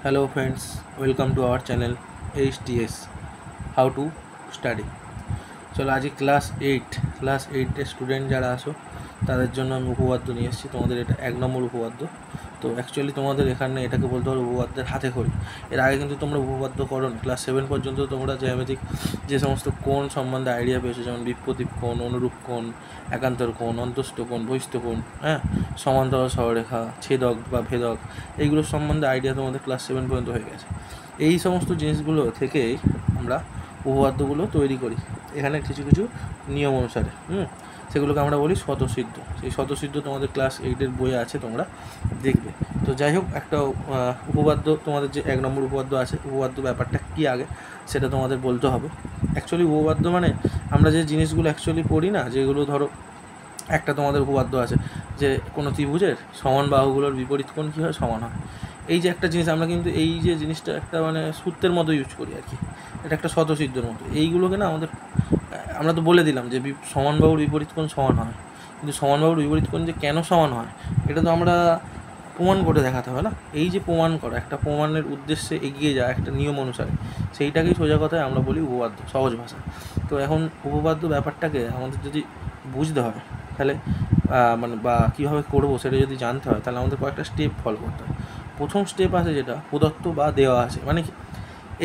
Hello friends, welcome to our channel HTS How to Study। চলো আজকে class এইটের student যারা আসো তাদের জন্য আমি উপপাদ্য নিয়ে এসেছি। তোমাদের এটা 1 নম্বর উপপাদ্য। তো অ্যাকচুয়ালি তোমাদের এখানে এটাকে বলতে পারো উপপাদ্যের হাতে খড়ি। এর আগে কিন্তু তোমরা উপপাদ্য করো নি। ক্লাস 7 পর্যন্ত তোমরা জ্যামিতিক যে সমস্ত কোণ সম্বন্ধে আইডিয়া পেয়েছো, যেমন বিপ্রতীপ কোণ, অনুরূপ কোণ, একান্তর কোণ, অন্তস্থ কোণ, বহিস্থ কোণ, সমান্তরাল সরলরেখা, ছেদক বা ভেদক, এইগুলোর সম্বন্ধে আইডিয়া তোমাদের ক্লাস 7 পর্যন্ত হয়ে গেছে। এই সমস্ত জিনিসগুলো থেকেই আমরা উপপাদ্যগুলো তৈরি করি এখানে কিছু কিছু নিয়ম অনুসারে। সেগুলোকে আমরা বলি স্বতঃসিদ্ধ। সেই স্বতঃসিদ্ধ তোমাদের ক্লাস 8-এর বইয়ে আছে, তোমরা দেখবে। তো যাই হোক, একটা উপপাদ্য, তোমাদের যে 1 নম্বর উপপাদ্য আছে, উপপাদ্য ব্যাপারটা কী আগে সেটা তোমাদের বলতে হবে। অ্যাকচুয়ালি উপপাদ্য মানে আমরা যে জিনিসগুলো অ্যাকচুয়ালি পড়ি না, যেগুলো ধরো একটা তোমাদের উপপাদ্য আছে যে কোনো ত্রিভুজের সমান বাহুগুলোর বিপরীত কোণ কী হয়, সমান হয়। এই যে একটা জিনিস আমরা কিন্তু এই যে জিনিসটা একটা মানে সূত্রের মতো ইউজ করি আর কি, এটা একটা স্বতঃসিদ্ধর মতো। এইগুলোকে না আমাদের, আমরা তো বলে দিলাম যে সমান বাহুর বিপরীত কোণ সমান হয়, কিন্তু সমান বাহুর বিপরীত কোণ যে কেন সমান হয় এটা তো আমরা প্রমাণ করে দেখাতে হবে না। এই যে প্রমাণ করা, একটা প্রমাণের উদ্দেশ্যে এগিয়ে যাওয়া একটা নিয়ম অনুসারে, সেইটাকেই সোজা কথায় আমরা বলি উপপাদ্য, সহজ ভাষা। তো এখন উপপাদ্য ব্যাপারটাকে আমাদের যদি বুঝতে হয় তাহলে বা কীভাবে করবো সেটা যদি জানতে হয়, তাহলে আমাদের কয়েকটা স্টেপ ফলো করতে হয়। প্রথম স্টেপ আছে যেটা প্রদত্ত বা দেওয়া আছে, মানে কি,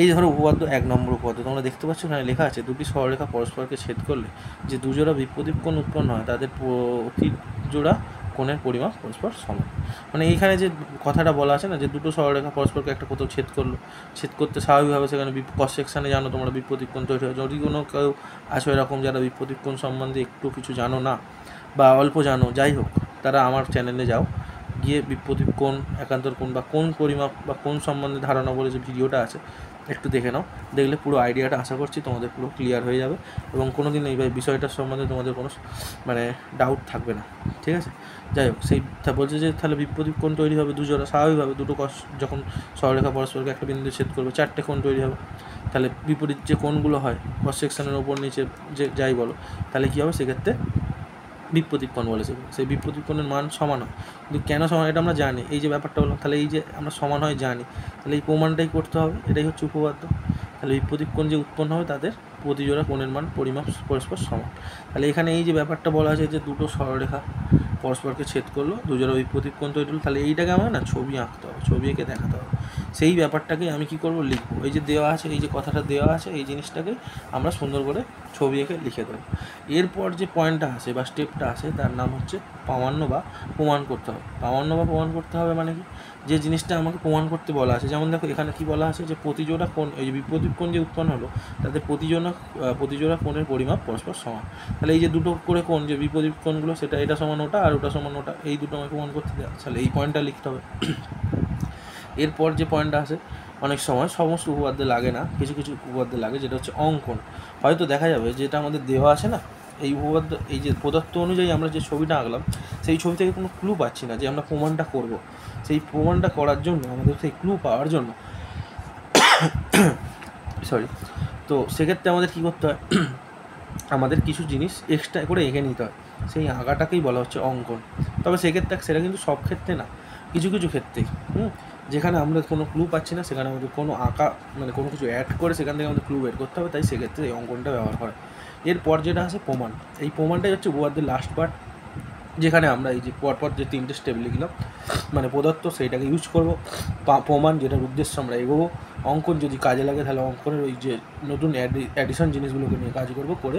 এই ধরো উপপাদ্য 1 নম্বর উপপাদ্য তোমরা দেখতে পাচ্ছ, এখানে লেখা আছে দুটি সরলরেখা পরস্পরকে ছেদ করলে যে দুজোড়া বিপরীত কোণ উৎপন্ন হয় তাদের প্রতি জোড়া কোণের পরিমাপ পরস্পর সমান। মানে এইখানে যে কথাটা বলা আছে না, যে দুটো সরলরেখা পরস্পরকে একটা কোথাও ছেদ করলো, ছেদ করতে স্বাভাবিকভাবে সেখানে ক্রস সেকশানে জানো তোমরা বিপরীত কোণ তৈরি হয়। যদি কোনো কেউ আছো এরকম যারা বিপরীত কোণ সম্বন্ধে একটু কিছু জানো না বা অল্প জানো, যাই হোক, তারা আমার চ্যানেলে যাও, গিয়ে বিপরীত কোণ, একান্তর কোণ বা কোণ পরিমাপ বা কোণ সম্বন্ধে ধারণা বলে যে ভিডিওটা আছে একটু দেখে নাও। দেখলে পুরো আইডিয়াটা আশা করছি তোমাদের পুরো ক্লিয়ার হয়ে যাবে এবং কোনো দিন এই বিষয়টার সম্বন্ধে তোমাদের কোনো ডাউট থাকবে না, ঠিক আছে। যাই হোক, সেই বলছে যে তাহলে বিপরীত কোণ তৈরি হবে দুজোড়া, স্বাভাবিকভাবে দুটো যখন সরলরেখা পরস্পরকে একটা বিন্দুতে ছেদ করবে 4টে কোণ তৈরি হবে। তাহলে বিপরীত যে কোণগুলো হয় ক্রস সেকশনের ওপর নিচে যে যাই বলো, তাহলে কী হবে, সেক্ষেত্রে বিপরীত কোণ বলে সেই বিপরীত কোণের মান সমান হয়। কিন্তু কেন সমান এটা আমরা জানি, এই যে ব্যাপারটা হলো, তাহলে এই যে আমরা সমান হয় জানি, তাহলে এই প্রমাণটাই করতে হবে, এটাই হচ্ছে উপপাদ্য। তাহলে বিপরীত কোণ যে উৎপন্ন হবে তাদের প্রতিজোড়া কোণের মান পরিমাপ পরস্পর সমান। তাহলে এখানে এই যে ব্যাপারটা বলা আছে যে দুটো সরলরেখা পরস্পরকে ছেদ করলো, দুজোড়া বিপরীত কোণ তৈরি হলো, তাহলে এইটাকে আমার না ছবি আঁকতে হবে, ছবি এঁকে দেখাতে হবে। সেই ব্যাপারটাকে আমি কী করবো, লিখবো। এই যে দেওয়া আছে, এই যে কথাটা দেওয়া আছে, এই জিনিসটাকে আমরা সুন্দর করে ছবি এঁকে লিখে দেবো। এরপর যে পয়েন্টটা আছে বা স্টেপটা আছে তার নাম হচ্ছে প্রামাণ্য বা প্রমাণ করতে হবে। প্রামাণ্য বা প্রমাণ করতে হবে মানে কি, যে জিনিসটা আমাকে প্রমাণ করতে বলা আছে। যেমন দেখো এখানে কি বলা আছে, যে প্রতিজোড়া কোণ, এই যে বিপরীত কোণ যে উৎপন্ন হলো তাদের প্রতিজোড়া কোণের পরিমাপ পরস্পর সমান। তাহলে এই যে দুটো করে কোণ, যে বিপরীত কোণগুলো, সেটা এটা সমান ওটা আর ওটা সমান ওটা, এই দুটো আমাকে প্রমাণ করতে দেওয়া। তাহলে এই পয়েন্টটা লিখতে হবে। এরপর যে পয়েন্টটা আছে, অনেক সময় সমস্ত উপপাদ্যে লাগে না, কিছু কিছু উপপাদ্যে লাগে, যেটা হচ্ছে অঙ্কন। হয়তো দেখা যাবে যেটা আমাদের দেওয়া আছে না, এই উপপাদ্য, এই যে প্রদত্ত অনুযায়ী আমরা যে ছবিটা আঁকলাম, সেই ছবি থেকে কোনো ক্লু পাচ্ছি না যে আমরা প্রমাণটা করব। সেই প্রমাণটা করার জন্য আমাদের সেই ক্লু পাওয়ার জন্য তো সেক্ষেত্রে আমাদের কী করতে হয়, আমাদের কিছু জিনিস এক্সট্রা করে এঁকে নিতে হয়। সেই আঁকাটাকেই বলা হচ্ছে অঙ্কন। তবে সেক্ষেত্রে সেটা কিন্তু সব ক্ষেত্রে না, কিছু কিছু ক্ষেত্রেই। যেখানে আমরা কোনো ক্লু পাচ্ছি না, সেখানে আমাদের কোনো আঁকা মানে কোনো কিছু অ্যাড করে সেখান থেকে আমাদের ক্লু বের করতে হবে, তাই সেক্ষেত্রে এই অঙ্কনটা ব্যবহার করা। এরপর যেটা আছে প্রমাণ, এই প্রমাণটাই হচ্ছে উপপাদ্যের লাস্ট পার্ট, যেখানে আমরা এই যে পরপর যে 3টে স্টেপ লিখলাম, মানে প্রদত্ত, সেইটাকে ইউজ করবো। প্রমাণ, যেটার উদ্দেশ্য আমরা এগোবো। অঙ্কন যদি কাজে লাগে তাহলে অঙ্কনের ওই যে নতুন অ্যাডিশন জিনিসগুলোকে নিয়ে কাজ করবো, করে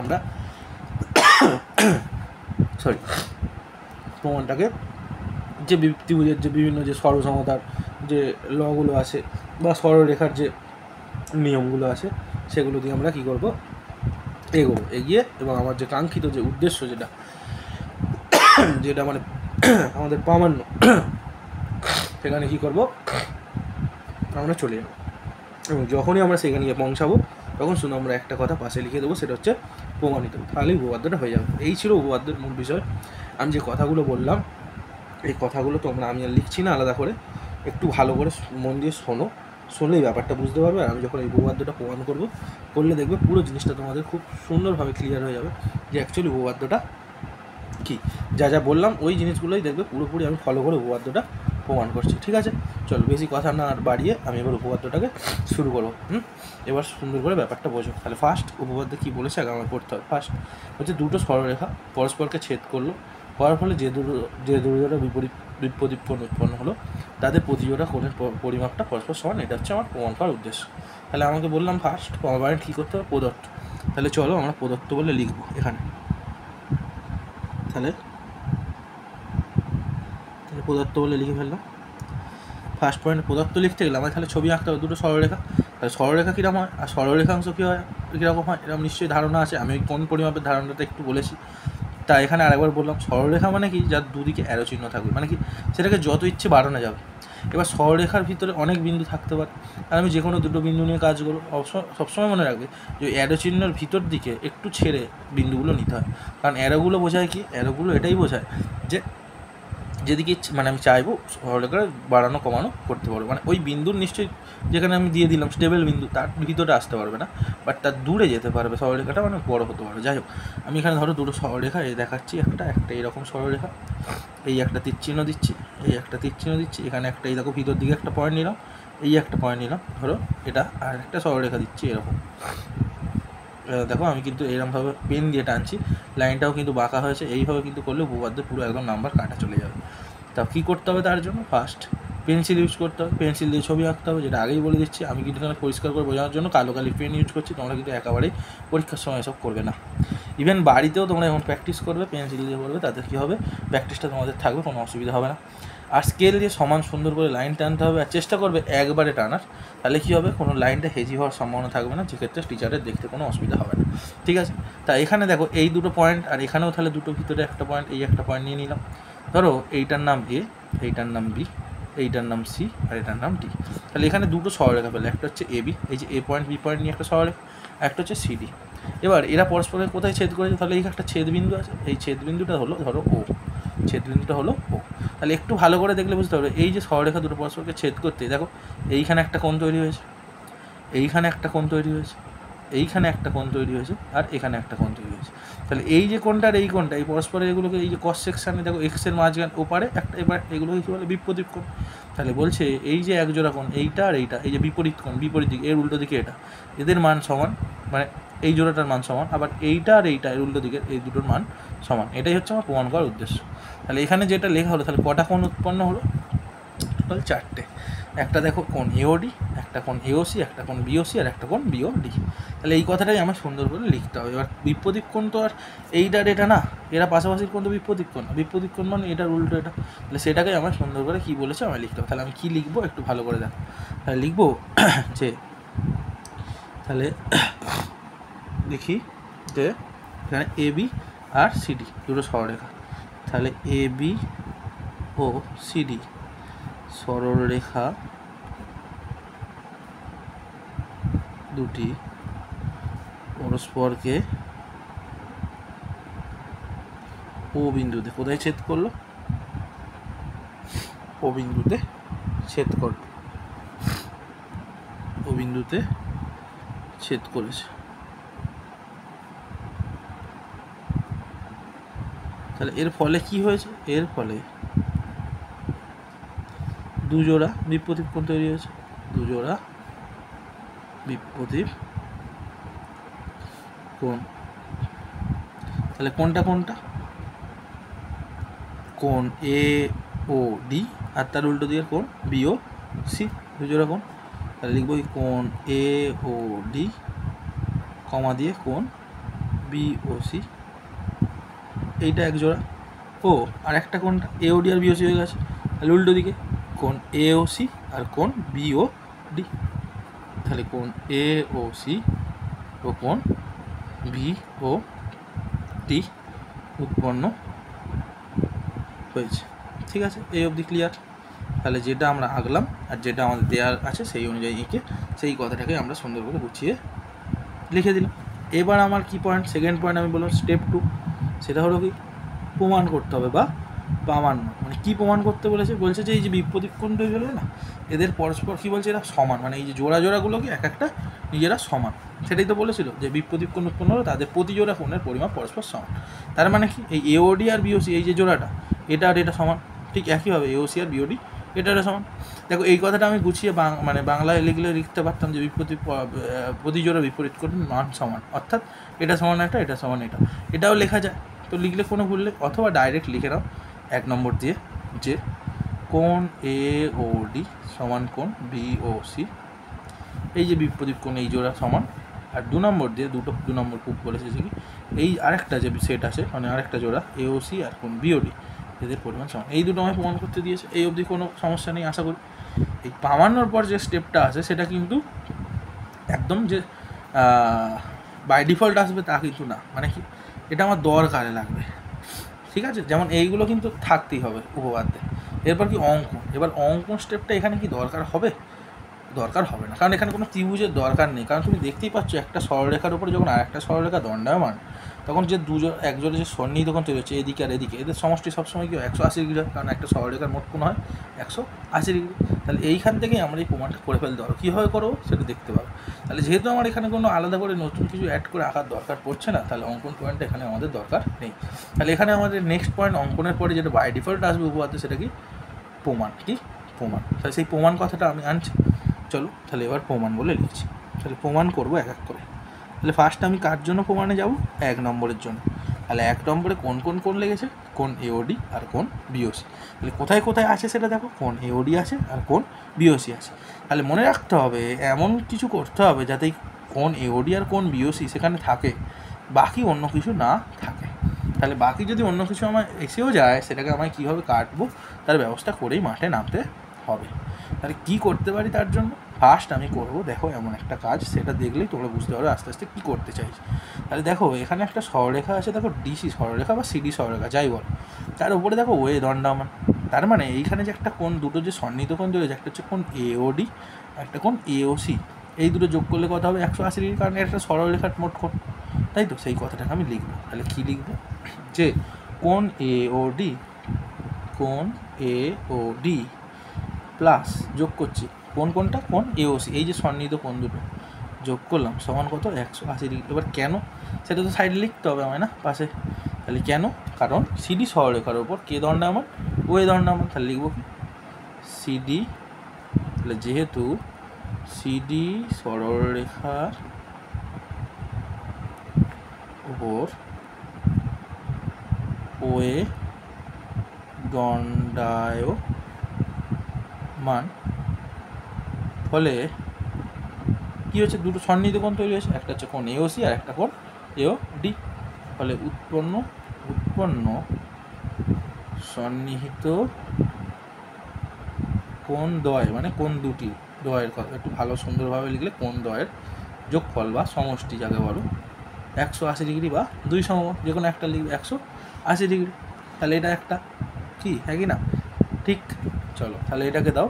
আমরা প্রমাণটাকে, যে ত্রিভুজের যে বিভিন্ন যে সরলসমতার যে লগুলো আছে বা সরলরেখার যে নিয়মগুলো আছে, সেগুলো দিয়ে আমরা কী করবো, এগোবো, এগিয়ে এবং আমার যে কাঙ্ক্ষিত যে উদ্দেশ্য, যেটা মানে আমাদের প্রামাণ্য, সেখানে কী করবো, আমরা চলে যাবো। এবং যখনই আমরা সেখানে গিয়ে পৌঁছাবো, তখন শুধু আমরা একটা কথা পাশে লিখে দেবো, সেটা হচ্ছে প্রমাণিত। তাহলেই উপপাদ্যটা হয়ে যাবে। এই ছিল উপপাদ্যের মূল বিষয়। আমি যে কথাগুলো বললাম, এই কথাগুলো তোমরা, আমি আর লিখছি না আলাদা করে, একটু ভালো করে মন দিয়ে শোনো, শুনলেই ব্যাপারটা বুঝতে পারবে। আর আমি যখন এই উপপাদ্যটা প্রমাণ করলে দেখবে পুরো জিনিসটা তোমাদের খুব সুন্দরভাবে ক্লিয়ার হয়ে যাবে যে অ্যাকচুয়ালি উপপাদ্যটা কী। যা যা বললাম ওই জিনিসগুলোই দেখবে পুরোপুরি আমি ফলো করে উপপাদ্যটা প্রমাণ করছি। ঠিক আছে, চলো বেশি কথা না আর বাড়িয়ে আমি এবার উপপাদ্যটাকে শুরু করবো। এবার সুন্দর করে ব্যাপারটা বোঝো। তাহলে ফার্স্ট উপপাদ্য কী বলেছে আগে আমার পড়তে হবে। ফার্স্ট হচ্ছে দুটো সরলরেখা পরস্পরকে ছেদ করলো, হওয়ার ফলে যে দুজোড়া বিপরীত উৎপন্ন হলো তাদের প্রতিজোড়া কোণের পরিমাপটা পরস্পর সমান, এটা হচ্ছে আমার প্রমাণ করার উদ্দেশ্য। তাহলে আমাকে বললাম ফার্স্ট পার্মানেন্ট কী করতে হবে, প্রদত্ত। তাহলে চলো আমরা প্রদত্ত বলে লিখবো এখানে। তাহলে প্রদত্ত বলে লিখে ফেললাম। ফার্স্ট পয়েন্ট প্রদত্ত লিখতে গেলে আমার তাহলে ছবি আঁকতে হবে দুটো সরলরেখা। তাহলে সরলরেখা কীরকম হয় আর সরলরেখাংশ কী হয়, কীরকম হয় এরকম নিশ্চয়ই ধারণা আছে। আমি ওই কোন পরিমাপের ধারণাটা একটু বলেছি, তা এখানে আরেকবার বললাম। সরলরেখা মানে কি, যার দুদিকে অ্যারো চিহ্ন থাকবে, মানে কি সেটাকে যত ইচ্ছে বাড়ানো যাবে। এবার সরলরেখার ভিতরে অনেক বিন্দু থাকতে পারে, আর আমি যে কোনো দুটো বিন্দু নিয়ে কাজ করবো। সবসময় মনে রাখবে যে অ্যারো চিহ্নের ভিতর দিকে একটু ছেড়ে বিন্দুগুলো নিতে হয়, কারণ অ্যারোগুলো বোঝায় কি, অ্যারোগুলো এটাই বোঝায় যে যেদিকে মানে আমি চাইবো সরলরেখার বাড়ানো কমানো করতে পারবো, মানে ওই বিন্দুর নিশ্চয়ই যেখানে আমি দিয়ে দিলাম স্টেবল বিন্দু তার ভিতরে আসতে পারবে না, বাট তার দূরে যেতে পারবে সরলরেখাটা, মানে বড় হতে পারবে। যাই হোক, আমি এখানে ধরো দুটো সরলরেখা এই দেখাচ্ছি, একটা এরকম সরলরেখা, এই একটা তীর চিহ্ন দিচ্ছি, এই একটা তীর চিহ্ন দিচ্ছি, এখানে একটা এই দেখো ভিতর দিকে একটা পয়েন্ট নিলাম, এই একটা পয়েন্ট নিলাম, ধরো এটা আর একটা সরলরেখা দিচ্ছি এরকম। দেখো আমি কিন্তু এরকমভাবে পেন দিয়ে টানছি, লাইনটাও কিন্তু বাঁকা হয়েছে। এইভাবে কিন্তু করলে উপপাদ্য পুরো একদম নাম্বার কাটা চলে যাবে। তা কী করতে হবে তার জন্য, ফার্স্ট পেন্সিল ইউজ করতে হবে, পেন্সিল দিয়ে ছবি আঁকতে হবে, যেটা আগেই বলে দিচ্ছি। আমি কিন্তু এখানে পরিষ্কার করে বোঝানোর জন্য কালো কালি পেন ইউজ করছি, তোমরা কিন্তু একেবারেই পরীক্ষার সময় এসব করবে না। ইভেন বাড়িতেও তোমরা যখন প্র্যাকটিস করবে পেন্সিল দিয়ে করবে, তাতে কী হবে, প্র্যাকটিসটা তোমাদের থাকবে, কোনো অসুবিধা হবে না। আর স্কেল দিয়ে সমান সুন্দর করে লাইন টানতে হবে, আর চেষ্টা করবে একবারে টানার, তাহলে কী হবে, কোনো লাইনটা হেজি হওয়ার সম্ভাবনা থাকবে না, যেক্ষেত্রে টিচারের দেখতে কোনো অসুবিধা হবে না। ঠিক আছে, তা এখানে দেখো এই দুটো পয়েন্ট, আর এখানেও তাহলে দুটো ভিতরে একটা পয়েন্ট, এই একটা পয়েন্ট নিয়ে নিলাম। ধরো এইটার নাম এ, এইটার নাম বি, এইটার নাম সি, আর এটার নাম ডি। তাহলে এখানে দুটো সরলরেখা পেলে, একটা হচ্ছে এ বি, এই যে এ পয়েন্ট বি পয়েন্ট নিয়ে একটা সরলরেখা, একটা হচ্ছে সিডি। এবার এরা পরস্পরের কোথায় ছেদ করেছে, তাহলে এই একটা ছেদবিন্দু আছে, এই ছেদবিন্দুটা হলো ধরো ও, ছেদবিন্দুটা হলো ও। তাহলে একটু ভালো করে দেখলে বুঝতে পারবে, এই যে সরলরেখা দুটো পরস্পরকে ছেদ করতে, দেখো এইখানে একটা কোণ তৈরি হয়েছে, এইখানে একটা কোণ তৈরি হয়েছে, এইখানে একটা কোণ তৈরি হয়েছে, আর এখানে একটা কোণ তৈরি হয়েছে। তাহলে এই যে কোণটা আর এই কোণটা, এই পরস্পরের এগুলোকে এই যে কস সেকশানে দেখো এক্সের মাঝখানে ওপারে একটা, এবার এগুলোকে কী বলে, বিপরীত কোণ। তাহলে বলছে এই যে একজোড়া কোণ, এইটা আর এইটা, এই যে বিপরীত কোণ, বিপরীত দিকে এর উল্টো দিকে এটা, এদের মান সমান, মানে এই জোড়াটার মান সমান, আবার এইটা আর এইটা এর উল্টো দিকে এই দুটোর মান সমান। এটাই হচ্ছে আমার প্রমাণ করার উদ্দেশ্য। তাহলে এখানে যেটা লেখা হলো, তাহলে কটা কোণ উৎপন্ন হলো, টোটাল চারটে। একটা দেখো কোণ এওডি, একটা কোণ এওসি, একটা কোণ বিওসি, আর একটা কোণ বিওডি। তাহলে এই কথাটাই আমার সুন্দর করে লিখতে হবে। এবার বিপরীত কোণ তো আর এইটার এটা না, এরা পাশাপাশি কোণ তো বিপরীত কোণ, বিপরীত কোণ মানে এটার উল্টো এটা। তাহলে সেটাকে আমার সুন্দর করে কী বলেছে আমি লিখতে হবে। তাহলে আমি কী লিখবো একটু ভালো করে দেখো। তাহলে লিখবো যে, তাহলে লিখি যে এখানে এ বি আর সিডি দুটো সরলরেখা। তাহলে এ বি ও সিডি সরলরেখা দুটি পরস্পরকে ও বিন্দুতে কোথায় ছেদ করলো, ও বিন্দুতে ছেদ করলো, ও বিন্দুতে ছেদ করেছে। তাহলে এর ফলে কি হয়েছে, এর ফলে দুজোড়া বিপরীত কোণ তৈরি হয়েছে, দুজোড়া বিপরীত কোণ। তাহলে কোনটা কোনটা, কোণ এ ও ডি, আর তার উল্টো দিকের কোণ বি ও সি, দুজোড়া কোণ। তাহলে লিখবো কোণ এ ও ডি কমা দিয়ে কোণ বি ও সি, এইটা এক জোড়া। ও আর একটা কোণটা এ ও ডি আর বি ও সি হয়ে গেছে, তাহলে উল্টো দিকে কোণ এ ও সি আর কোণ বি ও ডি। তাহলে কোণ এ ও সি ও কোণ বি ও ডি উৎপন্ন হয়েছে। ঠিক আছে, এই অবধি ক্লিয়ার। তাহলে যেটা আমরা আঁকলাম আর যেটা আমাদের দেওয়ার আছে সেই অনুযায়ী এঁকে সেই কথাটাকে আমরা সুন্দর করে গুছিয়ে লিখে দিলাম। এবার আমার কি পয়েন্ট, সেকেন্ড পয়েন্ট আমি বললাম স্টেপ 2, সেটা হলো কি প্রমাণ করতে হবে বা প্রামাণ্য। মানে কী প্রমাণ করতে বলেছে, বলছে যে এই যে বিপরীত কোণ তৈরি হলো না, এদের পরস্পর কী বলছে, এরা সমান, মানে এই যে জোড়া জোড়াগুলোকে এক একটা নিজেরা সমান। সেটাই তো বলেছিল যে বিপরীত কোণ উৎপন্ন হলো তাদের প্রতি জোড়া কোণের পরিমাপ পরস্পর সমান। তার মানে কি এই এওডি আর বিওসি এই যে জোড়াটা, এটা আর এটা সমান, ঠিক একইভাবে এওসি আর বিওডি এটা সমান। দেখো এই কথাটা আমি গুছিয়ে মানে বাংলায় লিখলে লিখতে পারতাম যে প্রতিজোড়া বিপরীত কোণ মান সমান, অর্থাৎ এটা সমান এটা, এটা সমান এটা, এটাও লেখা যায়। তো লিখলে কোনো ভুল নেই, অথবা ডাইরেক্ট লিখে নাও 1 নম্বর দিয়ে যে কোণ AOD সমান কোণ BOC, এই যে বিপরীত কোণ এই জোড়া সমান। আর 2 নম্বর দিয়ে 2 নম্বর খুব বলেছে কি এই আরেকটা যে সেট আছে মানে আরেকটা জোড়া AOC আর কোণ BOD এদের পরিমাণ সমান। এই দুটো আমায় প্রমাণ করতে দিয়েছে, এই অবধি কোনো সমস্যা নেই আশা করি। এই পামানোর পর যে স্টেপটা আছে সেটা কিন্তু একদম যে বাই ডিফল্ট আসবে তা কিন্তু না, মানে কি এটা আমার দরকারে লাগবে, ঠিক আছে। যেমন এইগুলো কিন্তু থাকতেই হবে উপপাদ্যে। এরপর কি অঙ্কন, এবার অঙ্কন স্টেপটা এখানে কি দরকার হবে? দরকার হবে না, কারণ এখানে কোনো ত্রিভুজের দরকার নেই, কারণ তুমি দেখতেই পাচ্ছ একটা সরলরেখার উপরে যখন আরেকটা সরলরেখা দণ্ডায়মান তখন যে একজোড়া যে সন্নিহিত কোণ তৈরি হচ্ছে এদিকে আর এদিকে, এদের সমষ্টি সবসময় কি 180 ডিগ্রি হয়, কারণ একটা সরলরেখার মোট কোণ হয় 180 ডিগ্রি। তাহলে এইখান থেকেই আমরা এই প্রমাণটা করে ফেলতে পারবো। কীভাবে করবো সেটা দেখতে পাবো। তাহলে যেহেতু আমার এখানে কোনো আলাদা করে নতুন কিছু অ্যাড করে আঁকার দরকার পড়ছে না, তাহলে অঙ্কন পয়েন্টটা এখানে আমাদের দরকার নেই। তাহলে এখানে আমাদের নেক্সট পয়েন্ট অঙ্কনের পরে যেটা বাই ডিফল্ট আসবে উপপাদ্য সেটা কি প্রমাণ, কি প্রমাণ। তাহলে সেই প্রমাণ কথাটা আমি আনছি, চলো তাহলে এবার প্রমাণ বলে লিখছি। তাহলে প্রমাণ করবো এক এক করে। তাহলে ফার্স্ট আমি কার জন্য প্রমাণে যাব? 1 নম্বরের জন্য। তাহলে 1 নম্বরে কোন কোন কোণ লেগেছে? কোণ AOD আর কোণ BOC। তাহলে কোথায় কোথায় আছে সেটা দেখো, কোণ AOD আছে আর কোণ BOC আছে। তাহলে মনে রাখতে হবে এমন কিছু করতে হবে যাতে কোণ AOD আর কোণ BOC সেখানে থাকে, বাকি অন্য কিছু না থাকে। তাহলে বাকি যদি অন্য কিছু আমার এসেও যায় সেটাকে আমায় কীভাবে কাটবো তার ব্যবস্থা করেই মাঠে নামতে হবে। তাহলে কী করতে পারি তার জন্য? ফার্স্ট আমি করব দেখো এমন একটা কাজ, সেটা দেখলেই তোমরা বুঝতে পারবে আস্তে আস্তে কী করতে চাইছি। তাহলে দেখো এখানে একটা সরলরেখা আছে, দেখো DC সরলরেখা বা CD সরলরেখা যাই বল, তার উপরে দেখো ওয়ে দণ্ডায়মান। তার মানে এইখানে যে একটা কোণ, দুটো যে সন্নিহিত কোণ তৈরি হয়েছে, একটা হচ্ছে কোণ AOD একটা কোণ AOC, এই দুটো যোগ করলে কত হবে? 180 ডিগ্রি, কারণ এটা একটা সরলরেখার মোট কোণ, তাই তো। সেই কথাটাকে আমি লিখবো। তাহলে কী লিখবো? যে কোণ AOD প্লাস যোগ করছি কোনটা? কোণ AOC, এই যে সন্নিহিত কোণ দুটো যোগ করলাম সমান কত? 180 ডিগ্রি। এবার কেন সেটা তো সাইডে লিখতে হবে আমায় না, পাশে। তাহলে কেন? কারণ CD সরলরেখার ওপর কে দণ্ডায়মান? ওয়ে দণ্ডায়মান। তাহলে লিখবো কি CD, তাহলে যেহেতু CD সরলরেখার ওপর ওয়ে দণ্ডায়মান, ফলে কী হচ্ছে? দুটো সন্নিহিত কোণ তৈরি হয়েছে, একটা হচ্ছে কোণ AOC আর একটা কোণ AOD। ফলে উৎপন্ন সন্নিহিত কোণ দ্বয়, মানে কোণ দুটি দ্বয়ের কথা একটু ভালো সুন্দরভাবে লিখলে কোণ দ্বয়ের যোগফল বা সমষ্টি যাকে বলো 180 ডিগ্রি বা 2 সমকোণ, যে কোনো একটা লিখবে 180 ডিগ্রি। তাহলে এটা একটা কি, হ্যাঁ কি না? ঠিক। চলো তাহলে এটাকে দাও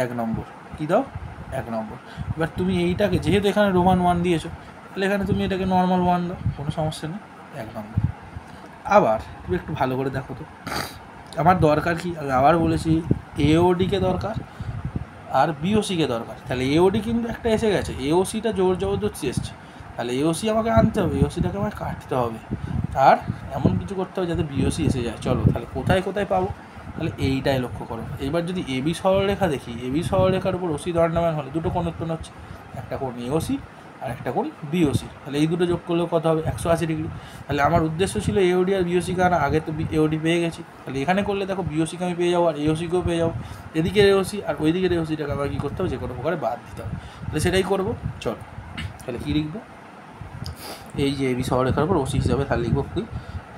1 নম্বর। কী দাও? 1 নম্বর। এবার তুমি এইটাকে যেহেতু এখানে রোমান 1 দিয়েছো, তাহলে এখানে তুমি এটাকে নর্মাল 1 দাও, কোনো সমস্যা নেই, 1 নম্বর। আবার তুমি একটু ভালো করে দেখো তো আমার দরকার কি, আমি আবার বলেছি AODকে দরকার আর BOCকে দরকার। তাহলে AOD কিন্তু একটা এসে গেছে, AOCটা জোর জবরদস্তি এসছে, তাহলে AOC আমাকে আনতে হবে, AOCটাকে আমাকে কাটতে হবে, আর এমন কিছু করতে হবে যাতে BOC এসে যায়। চলো তাহলে কোথায় কোথায় পাবো? তাহলে এইটাই লক্ষ্য করো। এবার যদি AB সরলরেখা দেখি, AB সরলরেখার উপর OC দণ্ডায়মান হলে দুটো কোণ উৎপন্ন হচ্ছে, একটা কোণ AOC আর একটা কোণ BOC। তাহলে এই দুটো যোগ করলেও কত হবে? 180 ডিগ্রি। তাহলে আমার উদ্দেশ্য ছিল AOD আর BOCকে আনা, আগে তো AOD পেয়ে গেছি, তাহলে এখানে করলে দেখো BOCকে আমি পেয়ে যাবো আর AOCকেও পেয়ে যাবো। এদিকের AOC আর ওই দিকের AOCটাকে আমার কী করতে হবে? যে কোনো প্রকারে বাদ দিতে হবে। তাহলে সেটাই করবো। চলো তাহলে কী লিখবো? এই যে AB সরলরেখার উপর OC হিসাবে তাহলে লিখবো কি?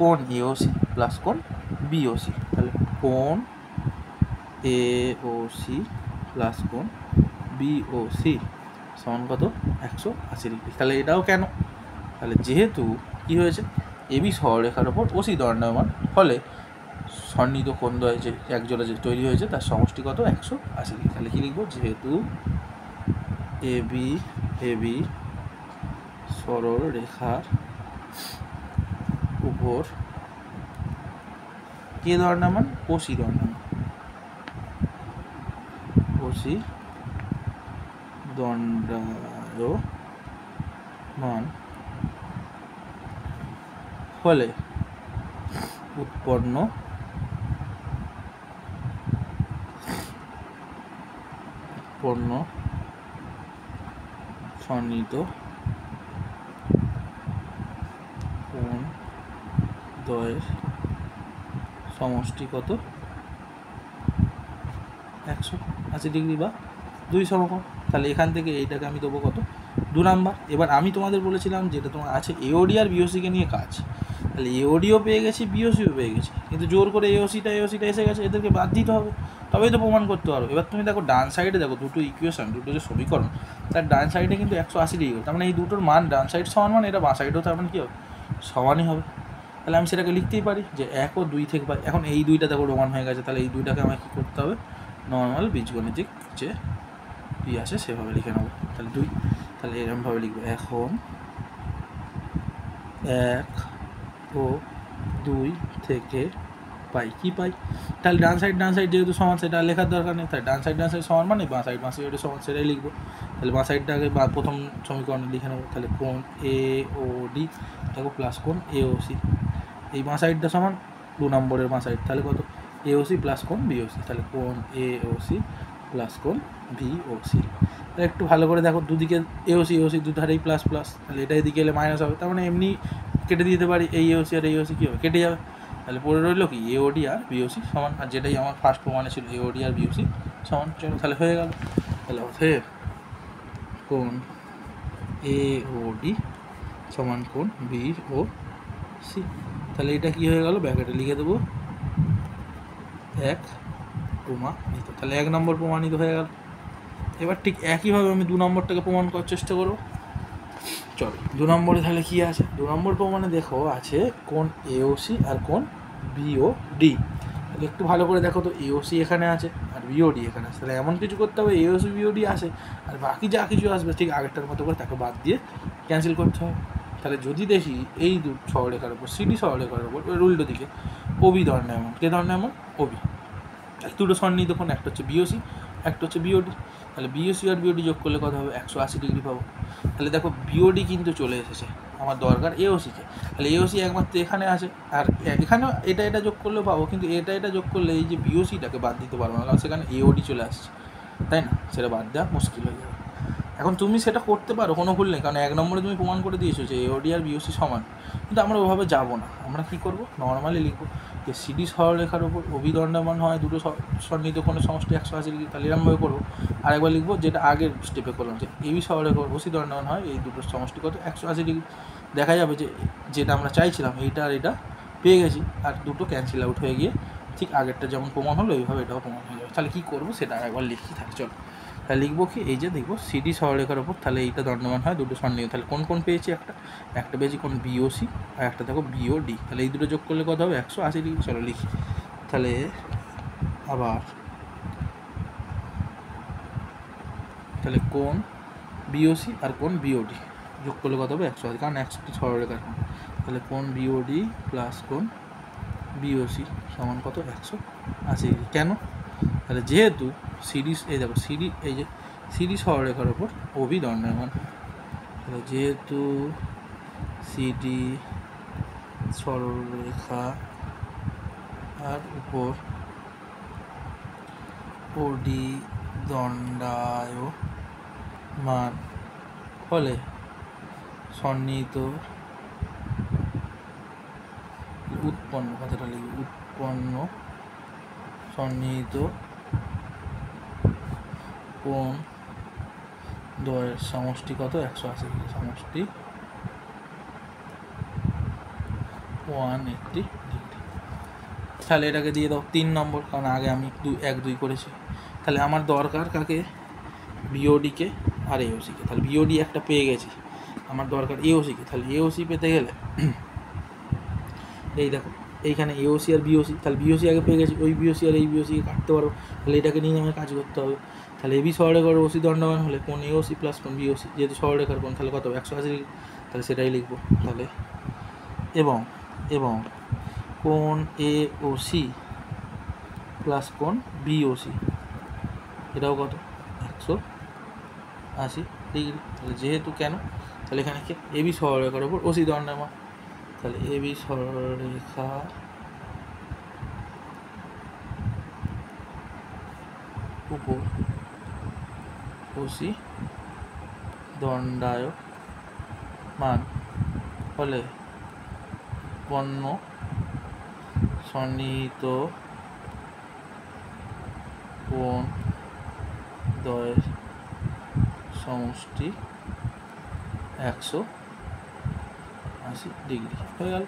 কোণ AOC প্লাস কোণ BOC। তাহলে কোণ AOC প্লাস কোণ BOC সমান কত? 180 ডিগ্রি। তাহলে এটাও কেন? তাহলে যেহেতু কী হয়েছে? AB সরলরেখার ওপর OC দণ্ডায়মান, ফলে সন্নিহিত কোণ দ্বয় যে একজোড়া যে তৈরি হয়েছে তার সমষ্টি কত? 180 ডিগ্রি। তাহলে কী লিখবো? যেহেতু AB সরলরেখার উপর কে দণ্ডায়মান? OC দণ্ডায়মান, OC দণ্ডায়মান, ফলে উৎপন্ন উৎপন্ন সন্নিহিত কোণ দ্বয়ের সমষ্টি কত 180 ডিগ্রি বা 2 সমকোণ। তাহলে এখান থেকে এইটাকে আমি দেবো কত 2 নাম্বার। এবার আমি তোমাদের বলেছিলাম যেটা তোমার আছে এওডি আর বিওসিকে নিয়ে কাজ, তাহলে এওডিও পেয়ে গেছি বিওসিও পেয়ে গেছি, কিন্তু জোর করে এওসিটা এসে গেছে, এদেরকে বাদ দিতে হবে, তবেই তো প্রমাণ করতে পারো। এবার তুমি দেখো ডান সাইডে দেখো দুটো ইকুয়েশন, দুটো যে সমীকরণ, তার ডান সাইডে কিন্তু 180 ডিগ্রি, তার মানে এই দুটোর মান ডান সাইড সমান, মানে এটা বাঁ সাইডেও তার মানে কী হবে সমানই হবে। তাহলে আমি সেটাকে লিখতেই পারি যে 1 ও 2 থেকে পাই। এখন এই দুইটা দেখো রোমান হয়ে গেছে, তাহলে এই দুইটাকে আমাকে কী করতে হবে, নর্মাল বীজগণিতিক যে আসে সেভাবে লিখে নেবো। তাহলে 2, তাহলে এরকমভাবে লিখবো, এখন 1 ও 2 থেকে পাই কি পাই। তাহলে ডান সাইড যেহেতু সমান সেটা লেখার দরকার নেই, তাহলে ডান সাইড সমান মানে বাঁ সাইড সমান সেটাই লিখবো। তাহলে বাঁ সাইডটাকে প্রথম সমীকরণে লিখে নেবো। তাহলে কোণ এ ও ডি দেখো প্লাস কোণ এ ও সি, এই বাঁ সাইডটা সমান 2 নম্বরের বাঁ সাইড, তাহলে কত এ ও সি প্লাস কোণ বি ও সি, তাহলে কোণ এ ও সি প্লাস কোণ বি ও সি। তাহলে একটু ভালো করে দেখো, দুদিকে এ ও সি দুধারেই প্লাস, তাহলে এটা এদিকে এলে মাইনাস হবে, তার মানে এমনি কেটে দিতে পারি, এই এ ও সি আর এই ও সি কী হবে কেটে যাবে। তাহলে পড়ে রইলো কি এওডি আর বিওসি সমান, আর যেটাই আমার ফার্স্ট প্রমাণে ছিল এওডি আর বিওসি সমান। চলো তাহলে হয়ে গেল। তাহলে অতএব কোণ এওডি সমান কোণ বিওসি। তাহলে এটা কী হয়ে গেল, ব্র্যাকেটে লিখে দেবো 1 প্রমাণিত। তাহলে 1 নম্বর প্রমাণিত হয়ে গেল। এবার ঠিক একইভাবে আমি 2 নম্বরটাকে প্রমাণ করার চেষ্টা করবো। চলো 2 নম্বরে তাহলে কী আছে, 2 নম্বর প্রমাণে দেখো আছে কোণ এওসি আর কোণ বিওডি। তাহলে একটু ভালো করে দেখো তো, এওসি এখানে আছে আর বিওডি এখানে আছে, তাহলে এমন কিছু করতে হবে এওসি বিওডি আসে আর বাকি যা কিছু আসবে ঠিক আগেরটার মতো করে তাকে বাদ দিয়ে ক্যান্সেল করতে হবে। তাহলে যদি দেখি এই সরলরেখার উপর সিডি সরলরেখার উপর উল্টো দিকে ওবি দণ্ডায়মান, কে দণ্ডায়মান ওবি, দুটো সন্নিহিত কোণ, একটা হচ্ছে বিওসি একটা হচ্ছে বিওডি। তাহলে বিওসি আর বিওডি যোগ করলে কত হবে 180 ডিগ্রি পাবো। তাহলে দেখো বিওডি কিন্তু চলে এসেছে, আমার দরকার এওসিকে, তাহলে এওসি একমাত্র এখানে আছে, আর এখানেও এটা যোগ করলেও পাবো, কিন্তু এটা যোগ করলে এই যে বিওসিটাকে বাদ দিতে পারবো না, কারণ সেখানে এওডি চলে আসছে, তাই না, সেটা বাদ দেওয়া মুশকিল হয়ে যাবে। এখন তুমি সেটা করতে পারো, কোনো ভুল নেই, কারণ 1 নম্বরে তুমি প্রমাণ করে দিয়েছো যে এওডি আর বিওসি সমান, কিন্তু আমরা ওভাবে যাবো না। আমরা কী করবো, নর্মালি লিখবো যে সিডি সরলরেখার উপর অভিদণ্ডায়মান হয় দুটো সন্নিহিত কোণের সমষ্টি 180 ডিগ্রি, তাহলে এরকমভাবে করবো। আরেকবার লিখবো যেটা আগের স্টেপে করলাম, যে এবি সরলরেখার ওসি দণ্ডায়মান হয় এই দুটোর সমষ্টি কত 180 ডিগ্রি। দেখা যাবে যে যেটা আমরা চাইছিলাম এইটা আর এটা পেয়ে গেছি, আর দুটো ক্যান্সেল আউট হয়ে গিয়ে ঠিক আগেরটা যেমন প্রমাণ হলো এইভাবে এটাও প্রমাণ হয়ে যাবে। তাহলে কী করবো সেটা একবার লিখি, থাকে চলো। তাহলে লিখবো কি, এই যে দেখবো সিডি সরলরেখার ওপর তাহলে এইটা দণ্ডায়মান হয় দুটো সন্নিহিত, তাহলে কোন পেয়েছি, একটা পেয়েছি কোন বিওসি আর একটা দেখো বিওডি, তাহলে এই দুটো যোগ করলে কত হবে 180 ডিগ্রি। চলো লিখি তাহলে আবার, তাহলে কোন বিওসি আর কোন বিওডি যোগ করলে কত হবে 180, কারণ 180 সরলরেখার কোণ, তাহলে কোন বিওডি প্লাস কোন বিওসি সমান কত 180 ডিগ্রি। কেন, তাহলে যেহেতু সিডি, এই দেখো সিডি, এই যে সিডি সরলরেখার ওপর ওবি দণ্ডায়মান, তাহলে যেহেতু সিডি সরলরেখা আর উপর ওডি দণ্ডায়মান, ফলে সন্নিহিত উৎপন্ন, কথাটা লিখি, উৎপন্ন সন্নিহিত কোণ দ্বয়ের সমষ্টি কত 180 ডিগ্রি, সমষ্টি 180 ডিগ্রি। তাহলে এটাকে দিয়ে দাও 3 নম্বর, কারণ আগে আমি 1 2 করেছি। তাহলে আমার দরকার কাকে, বিওডিকে আর এওসিকে, তাহলে বিওডি একটা পেয়ে গেছি, আমার দরকার এওসিকে, তাহলে এওসি পেতে গেলে এই দেখো এইখানে এওসি আর বিওসি, তাহলে বিওসি আগে পেয়ে গেছি, ওই বিওসি আর এই বিওসিকে কাটতে পারবো, তাহলে এটাকে নিয়ে আমাকে কাজ করতে হবে। তাহলে এবি সরলরেখার ওসি দণ্ডায়মান হলে কোন এওসি প্লাস কোন বিওসি, যেহেতু সরলরেখার কোণ তাহলে কত 180 ডিগ্রি, তাহলে সেটাই লিখবো। তাহলে এবং কোন এওসি প্লাস কোন বিওসি এটাও কত 180 ডিগ্রি। তাহলে যেহেতু কেন, তাহলে এখানে কি এবি সরলরেখার ওপর ওসি দণ্ডায়মান, তাহলে এবি সরলরেখা উপর ওসি দণ্ডায়মান হলে পণ্য সন্নিহিত কোণ দ্বয়ের সমষ্টি 180 ডিগ্রি হয়ে গেল।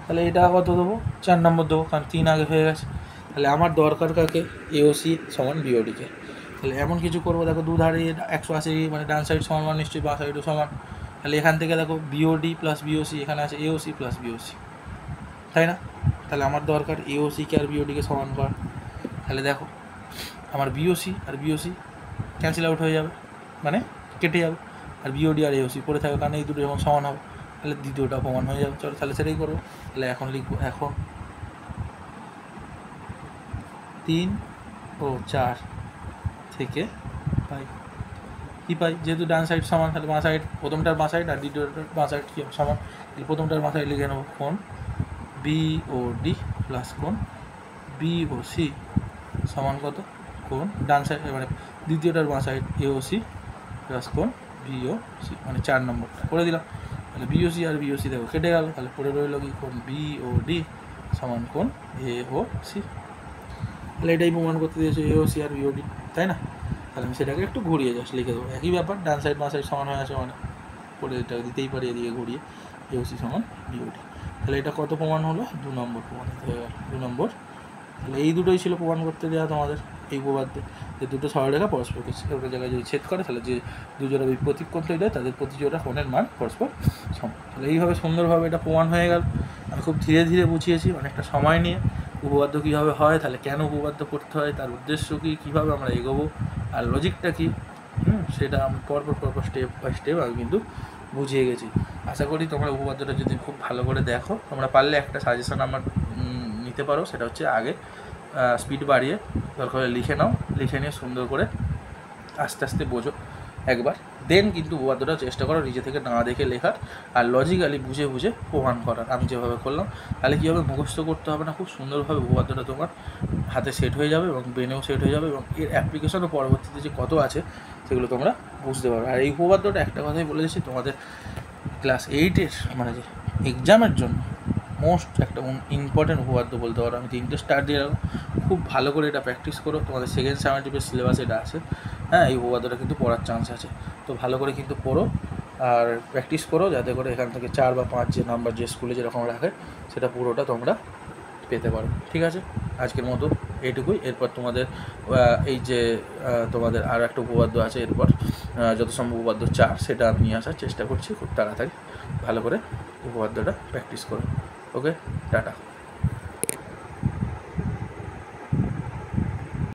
তাহলে এটা কত দেবো? 4 নম্বর দেবো, কারণ 3 আগে হয়ে গেছে। তাহলে আমার দরকার কাকে? এওসি সমান বিওডিকে। তাহলে এমন কিছু করবো, দেখো দুধারে 180 মানে ডান সাইড সমান নিশ্চয়ই বাঁ সাইডও সমান। তাহলে এখান থেকে দেখো বিওডি প্লাস বিওসি, এখানে আছে এওসি প্লাস বিওসি, তাই না? তাহলে আমার দরকার এওসিকে আর বিওডিকে সমান করা। তাহলে দেখো আমার বিওসি আর বিওসি ক্যান্সেল আউট হয়ে যাবে, মানে কেটে যাবে, আর বিওডি আর এওসি পড়ে থাকবে, কারণ এই দুটো যখন সমান হবে তাহলে দ্বিতীয়টা প্রমাণ হয়ে যাবে। চলো তাহলে সেটাই করবো। তাহলে এখন লিখবো, এখন 3 ও 4 থেকে পাই কী পাই? যেহেতু ডান সাইড সমান, তাহলে বাঁ সাইড, প্রথমটার বাঁ সাইড আর দ্বিতীয়টার বাঁ সাইড কী সমান? তাহলে প্রথমটার বাঁ সাইড লিখে নেবো কোণ বিওডি প্লাস কোণ বিওসি সমান কত? কোণ ডান সাইড মানে দ্বিতীয়টার বাঁ সাইড এওসি প্লাস কোণ বিওসি, মানে 4 নম্বরটা করে দিলাম। তাহলে বিওসি আর বিওসি দেখো কেটে গেল, তাহলে পড়ে রইল কি? কোণ বিওডি সমান কোণ এওসি। তাহলে এটাই প্রমাণ করতে দিয়েছে এওসি আর বিওডি, তাই না? তাহলে আমি সেটাকে একটু ঘুরিয়ে জাস্ট লিখে দেবো, একই ব্যাপার, ডান সাইড বাঁ সাইড সমান হয়ে আছে, মানে পড়ে এটা দিতেই পারি এদিকে ঘুরিয়ে, এওসি সমান বিওডি। তাহলে এটা কত প্রমাণ হলো? 2 নম্বর প্রমাণ হয়ে গেল, 2 নম্বর। তাহলে এই দুটোই ছিল প্রমাণ করতে দেওয়া তোমাদের এই উপপাদ্যে, যে দুটো সরলরেখা পরস্পরকে একটা জায়গায় যদি ছেদ করে, তাহলে যে দুজোড়া বিপরীত কোণ তৈরি হয় তাদের প্রতিজোড়া কোণের মান পরস্পর সমান। তাহলে এইভাবে সুন্দরভাবে এটা প্রমাণ হয়ে গেল। আমি খুব ধীরে ধীরে বুঝিয়েছি, অনেকটা সময় নিয়ে। উপপাদ্য কীভাবে হয়, তাহলে কেন উপপাদ্য করতে হয়, তার উদ্দেশ্য কী, কীভাবে আমরা এগোবো, আর লজিকটা কী, সেটা আমি পরপর স্টেপ বাই স্টেপ আমি কিন্তু বুঝিয়ে গেছি। আশা করি তোমরা উপপাদ্যটা যদি খুব ভালো করে দেখো, তোমরা পারলে একটা সাজেশন আমার নিতে পারো, সেটা হচ্ছে আগে স্পিড বাড়িয়ে দরকার হলে লিখে নাও, লিখে নিয়ে সুন্দর করে আস্তে আস্তে বোঝো একবার, দেন কিন্তু উপপাদ্যটা চেষ্টা করো নিজে থেকে না দেখে লেখার, আর লজিক্যালি বুঝে বুঝে প্রমাণ করার। আমি যেভাবে করলাম, তাহলে কী হবে, মুখস্থ করতে হবে না, খুব সুন্দরভাবে উপপাদ্যটা তোমার হাতে সেট হয়ে যাবে এবং ব্রেনেও সেট হয়ে যাবে, এবং এর অ্যাপ্লিকেশনও পরবর্তীতে যে কত আছে সেগুলো তোমরা বুঝতে পারবে। আর এই উপপাদ্যটা একটা কথাই বলে দিচ্ছি, তোমাদের ক্লাস 8-এর মানে যে এক্সামের জন্য মোস্ট একটা ইম্পর্টেন্ট উপপাদ্য বলতে পারো। আমি 3টে স্টার দিয়ে রাখো, খুব ভালো করে এটা প্র্যাকটিস করো। তোমাদের সেকেন্ড সামেটিভের সিলেবাস এটা আছে, হ্যাঁ, এই উপপাদ্যটা কিন্তু পড়ার চান্স আছে, তো ভালো করে কিন্তু পড়ো আর প্র্যাকটিস করো, যাতে করে এখান থেকে 4 বা 5 যে নাম্বার যে স্কুলে যেরকম রাখে সেটা পুরোটা তোমরা পেতে পারো। ঠিক আছে, আজকের মতো এইটুকুই। এরপর তোমাদের এই যে তোমাদের আরও একটা উপপাদ্য আছে, এরপর যত সম্ভব উপপাদ্য 4 সেটা আমি নিয়ে আসার চেষ্টা করছি খুব তাড়াতাড়ি। ভালো করে উপপাদ্যটা প্র্যাকটিস করো। ওকে, টাটা।